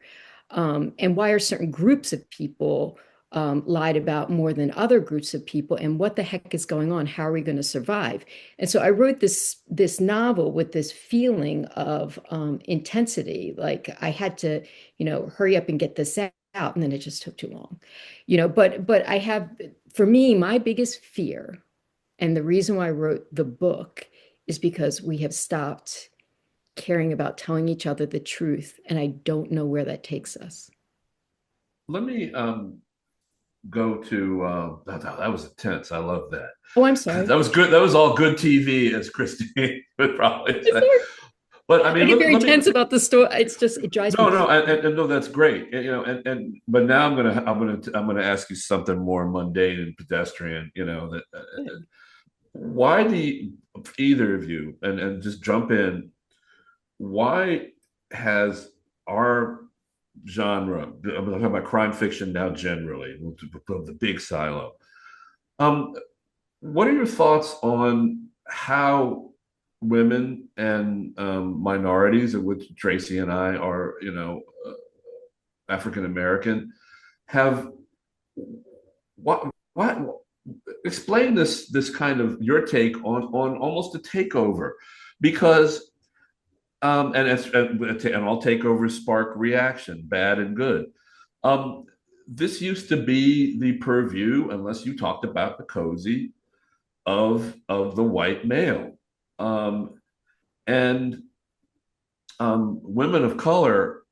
And why are certain groups of people lied about more than other groups of people? And what the heck is going on? How are we going to survive? And so I wrote this novel with this feeling of intensity. Like I had to, hurry up and get this out, and then it just took too long. But I have, for me, my biggest fear, and the reason why I wrote the book, is because we have stopped caring about telling each other the truth, and I don't know where that takes us. Let me go to that was intense. I love that. Oh, I'm sorry. That was good. That was all good TV, as Christine would probably say. But I mean, I get very tense about the story. It's just, it drives me. No, that's great. But now I'm gonna ask you something more mundane and pedestrian. Why do either of you, and just jump in? Why has our genre, I'm talking about crime fiction now generally, the big silo. What are your thoughts on how women and minorities, of which Tracy and I are, African American, have what explain this kind of your take on almost a takeover, because and all takeovers spark reaction, bad and good. This used to be the purview, unless you talked about the cozy, of the white male, and women of color,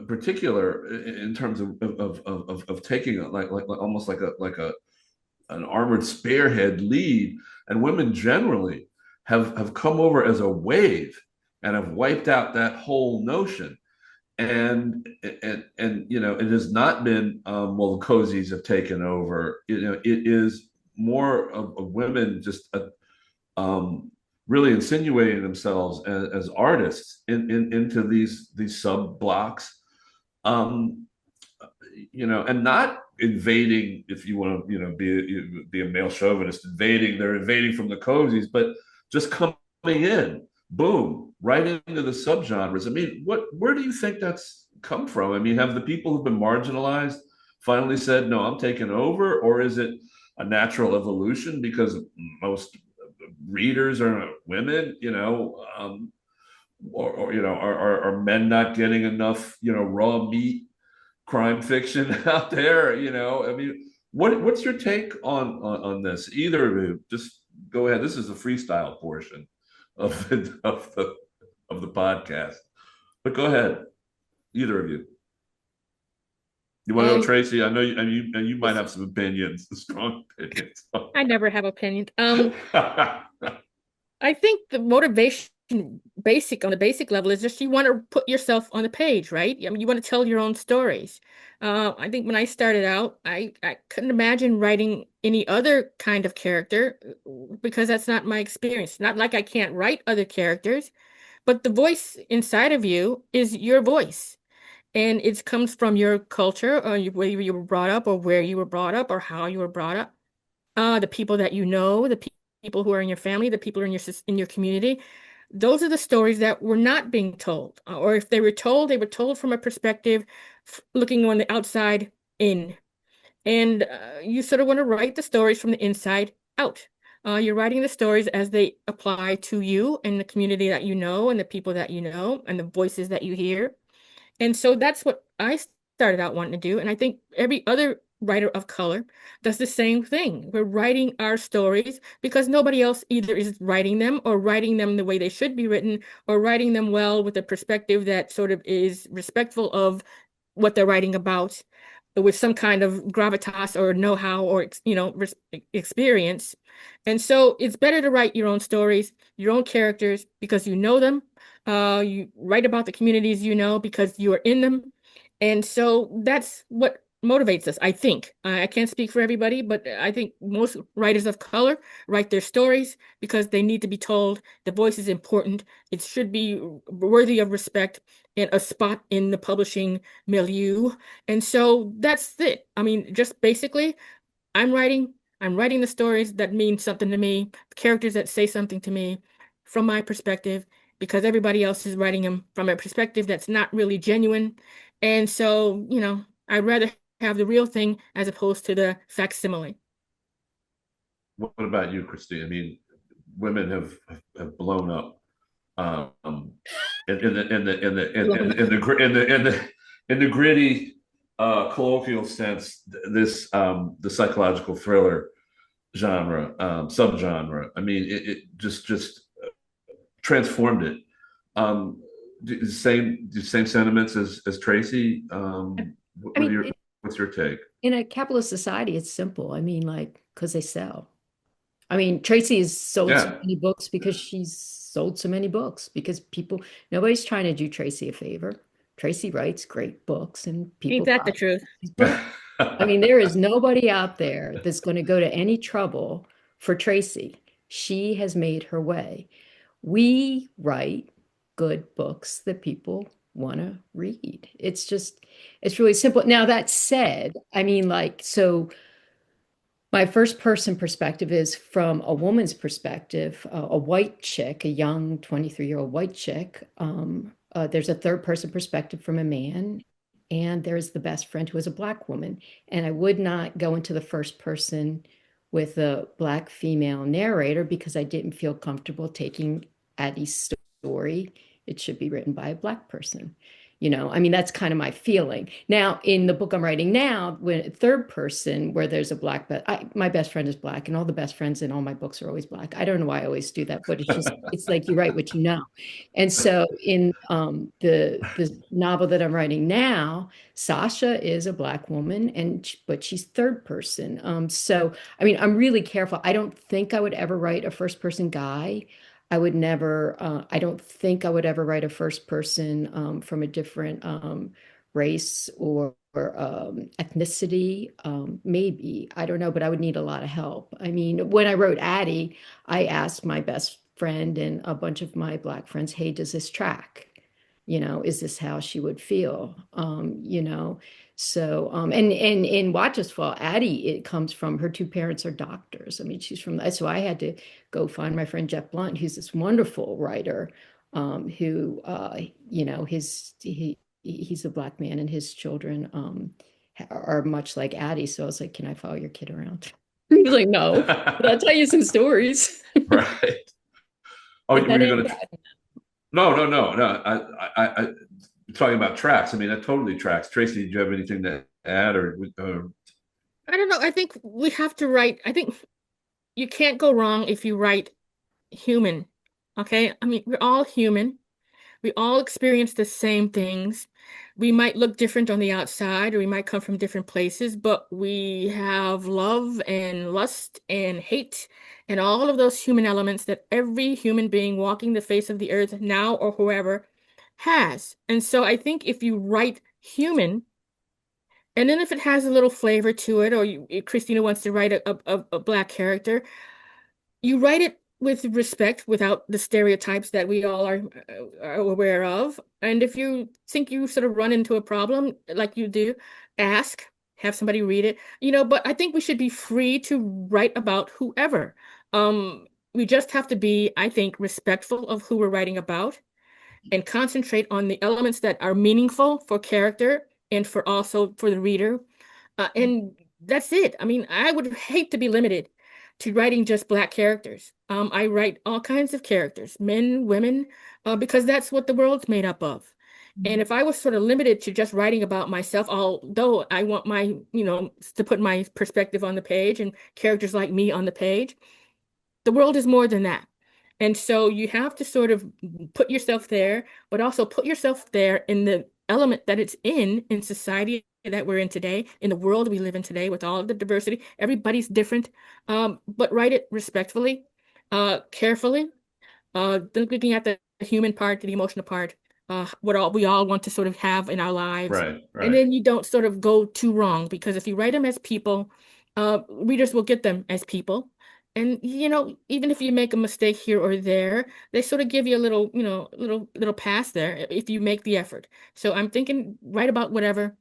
particular in terms of taking like almost like an armored spearhead lead, and women generally have come over as a wave and have wiped out that whole notion. And it has not been well, the cozies have taken over. It is more of women just really insinuating themselves as artists into these sub blocks, and not invading, if you want to be a male chauvinist, they're invading from the cozies, but just coming in, boom, right into the subgenres. I mean, where do you think that's come from? I mean, have the people who've been marginalized finally said, no, I'm taking over? Or is it a natural evolution because most readers are women, are men not getting enough, raw meat crime fiction out there? I mean, what's your take on this? Either of you, just go ahead. This is the freestyle portion of the podcast, but go ahead, either of you. You want to go, Tracy? I know you might have some opinions, strong opinions. I never have opinions. I think the motivation on the basic level is just you want to put yourself on the page, right? I mean, you want to tell your own stories. I think when I started out, I couldn't imagine writing any other kind of character because that's not my experience. Not like I can't write other characters, but the voice inside of you is your voice. And it comes from your culture, or where you were brought up, or where you were brought up, or how you were brought up. The people that you know, the people who are in your family, the people who are in your community. Those are the stories that were not being told. Or if they were told from a perspective looking on the outside in. And you sort of want to write the stories from the inside out. You're writing the stories as they apply to you and the community that you know, and the people that you know, and the voices that you hear. And so that's what I started out wanting to do. And I think every other writer of color does the same thing. We're writing our stories because nobody else either is writing them, or writing them the way they should be written, or writing them well with a perspective that sort of is respectful of what they're writing about, with some kind of gravitas or know-how or experience. And so it's better to write your own stories, your own characters, because you know them. You write about the communities you know because you are in them, And so that's what motivates us, I think. I can't speak for everybody, but I think most writers of color write their stories because they need to be told. The voice is important. It should be worthy of respect and a spot in the publishing milieu. And so that's it. I mean, just basically, I'm writing, I'm writing the stories that mean something to me, characters that say something to me from my perspective, because everybody else is writing them from a perspective that's not really genuine. And so, I'd rather have the real thing as opposed to the facsimile. What about you, Christine? I mean, women have blown up in the gritty colloquial sense. This the psychological thriller genre subgenre. I mean, it just transformed it. Same sentiments as Tracy. I mean, What's your take? in a capitalist society, it's simple. I mean, like, because they sell. I mean, Tracy has sold so Yeah. many books because she's sold so many books because nobody's trying to do Tracy a favor. Tracy writes great books and Ain't people that buy the truth? these books. I mean, there is nobody out there that's going to go to any trouble for Tracy. She has made her way. We write good books that people want to read. It's really simple. Now, that said, I mean, like, so my first person perspective is from a woman's perspective, a white chick, a young 23-year-old white chick. There's a third person perspective from a man, and there's the best friend who is a black woman. And I would not go into the first person with a black female narrator because I didn't feel comfortable taking Addie's story. It should be written by a black person. I mean, that's kind of my feeling. Now, in the book I'm writing now, when third person, where there's a black, but my best friend is black, and all the best friends in all my books are always black. I don't know why I always do that, but it's like you write what you know. And so in the novel that I'm writing now, Sasha is a black woman, but she's third person. So I mean, I'm really careful. I don't think I would ever write a first person guy. I would never, I don't think I would ever write a first person from a different race or ethnicity. Maybe, I don't know, but I would need a lot of help. I mean, when I wrote Addie, I asked my best friend and a bunch of my black friends, hey, does this track? Is this how she would feel? So, and in Watch's Fall, Addie, it comes from her two parents are doctors. I mean, she's from that. So I had to go find my friend Jeff Blunt, who's this wonderful writer, who, he's a black man and his children are much like Addie. So I was like, can I follow your kid around? He was like, no, but I'll tell you some stories. Right. Oh, But were that you ain't going to? bad. No. I talking about tracks. I mean, that totally tracks. Tracy, do you have anything to add or? I don't know. I think we have to write. I think you can't go wrong if you write human. Okay? I mean, we're all human. We all experience the same things. We might look different on the outside, or we might come from different places, but we have love and lust and hate and all of those human elements that every human being walking the face of the earth now or whoever has. And so I think if you write human, and then if it has a little flavor to it, or Christina wants to write a black character, you write it with respect without the stereotypes that we all are aware of. And if you think you sort of run into a problem like you do, ask, have somebody read it, but I think we should be free to write about whoever. We just have to be, I think, respectful of who we're writing about and concentrate on the elements that are meaningful for character and for the reader. And that's it. I mean, I would hate to be limited to writing just black characters. I write all kinds of characters, men, women, because that's what the world's made up of. And if I was sort of limited to just writing about myself, although I want to put my perspective on the page and characters like me on the page, the world is more than that. And so you have to sort of put yourself there, but also put yourself there in the element that it's in society that we're in today, in the world we live in today with all of the diversity. Everybody's different, but write it respectfully, carefully, looking at the human part, the emotional part, what all we all want to sort of have in our lives. Right, And right. then you don't sort of go too wrong, because if you write them as people, readers will get them as people. And even if you make a mistake here or there, they sort of give you a little, little pass there if you make the effort. So I'm thinking, write about whatever,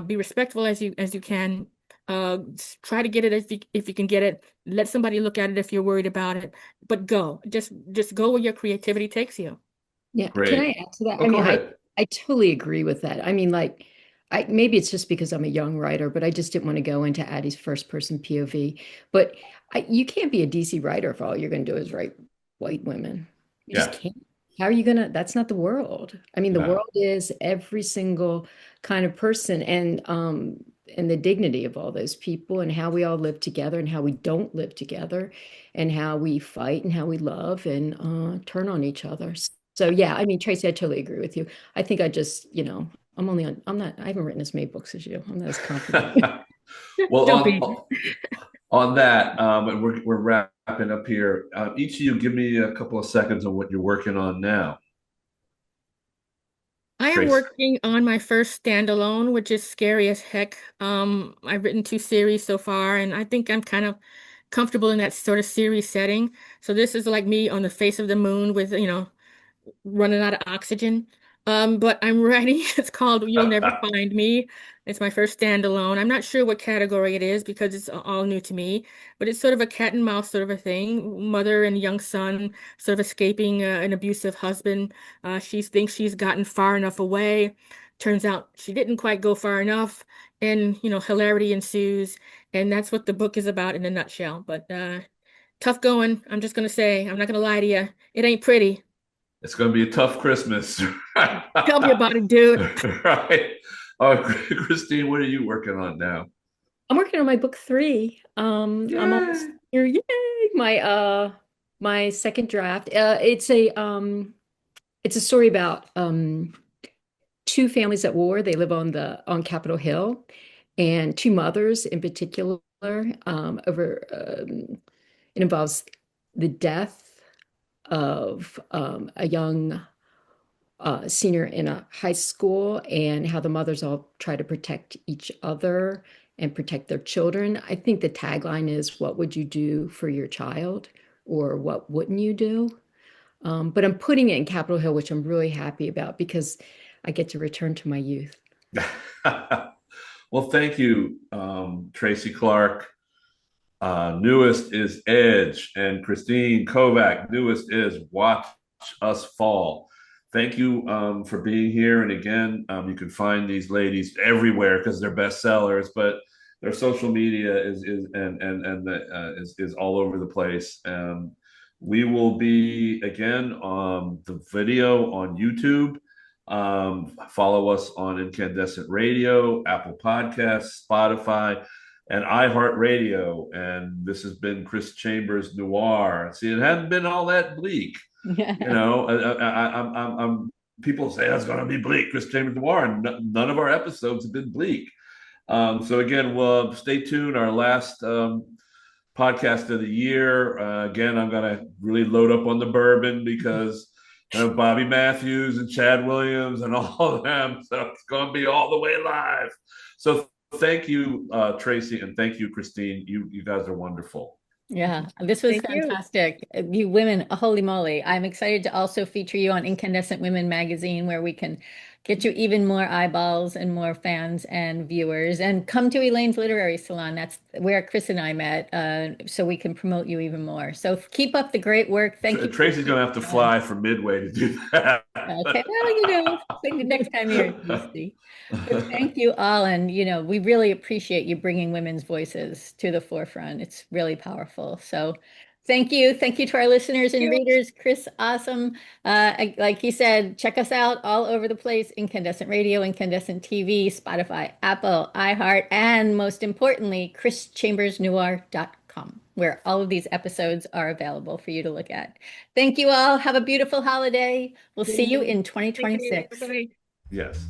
be respectful as you can. Try to get it if you can get it. Let somebody look at it if you're worried about it, but just go where your creativity takes you. Yeah, can I Great. add to that? Oh, I go mean, ahead. I totally agree with that. I mean, like, I maybe it's just because I'm a young writer, but I just didn't want to go into Addie's first person POV. But you can't be a DC writer if all you're going to do is write white women. You just Yeah, can't. How are you gonna? That's not the world. I mean, the no. world is every single kind of person, and the dignity of all those people, and how we all live together, and how we don't live together, and how we fight, and how we love, and turn on each other. So yeah, I mean, Tracy, I totally agree with you. I think I just, I'm not, I haven't written as many books as you. I'm not as confident. Well, Don't be. on that, and we're wrapping up here. Each of you, give me a couple of seconds on what you're working on now. I am Trace. working on my first standalone, which is scary as heck. I've written 2 series so far, and I think I'm kind of comfortable in that sort of series setting. So this is like me on the face of the moon with, running out of oxygen. But I'm ready. It's called You'll Never Find Me. It's my first standalone. I'm not sure what category it is because it's all new to me, but it's sort of a cat and mouse sort of a thing. Mother and young son sort of escaping an abusive husband. She thinks she's gotten far enough away. Turns out she didn't quite go far enough, and hilarity ensues. And that's what the book is about in a nutshell. But tough going. I'm just gonna say, I'm not gonna lie to you. It ain't pretty. It's going to be a tough Christmas. Tell me about it, dude. Right. Oh, Christine, what are you working on now? I'm working on my book 3. I'm almost Yay. here. Yay! My second draft. It's a story about two families at war. They live on Capitol Hill, and two mothers in particular. Over It involves the death of a young senior in a high school, and how the mothers all try to protect each other and protect their children. I think the tagline is, "What would you do for your child?" or "What wouldn't you do?" But I'm putting it in Capitol Hill, which I'm really happy about because I get to return to my youth. Well, thank you, Tracy Clark. Newest is Edge, and Christine Kovac. Newest is Watch Us Fall. Thank you for being here. And again, you can find these ladies everywhere because they're bestsellers, but their social media is all over the place. We will be again on the video on YouTube. Follow us on Incandescent Radio, Apple Podcasts, Spotify, and iHeartRadio. And this has been Chris Chambers Noir. See, it hadn't been all that bleak. I'm people say that's going to be bleak, Chris Chambers Noir, and none of our episodes have been bleak. So again, we'll stay tuned. Our last podcast of the year. Again, I'm going to really load up on the bourbon because Bobby Matthews and Chad Williams and all of them. So it's going to be all the way live. So thank you, Tracy, and thank you, Christine. You guys are wonderful. Yeah, this was Thank you. fantastic. You women, holy moly. I'm excited to also feature you on Incandescent Women magazine, where we can get you even more eyeballs and more fans and viewers. And come to Elaine's Literary Salon. That's where Chris and I met, so we can promote you even more. So keep up the great work. Thank you. Tracy's going to have to fly from Midway to do that. Okay, well, next time you're in DC. But thank you all. And, we really appreciate you bringing women's voices to the forefront. It's really powerful. So thank you. Thank you to our listeners and readers. Chris, awesome. Like he said, check us out all over the place: Incandescent Radio, Incandescent TV, Spotify, Apple, iHeart, and most importantly, chrischambersnoir.com, where all of these episodes are available for you to look at. Thank you all. Have a beautiful holiday. We'll see you in 2026. Bye-bye. Yes.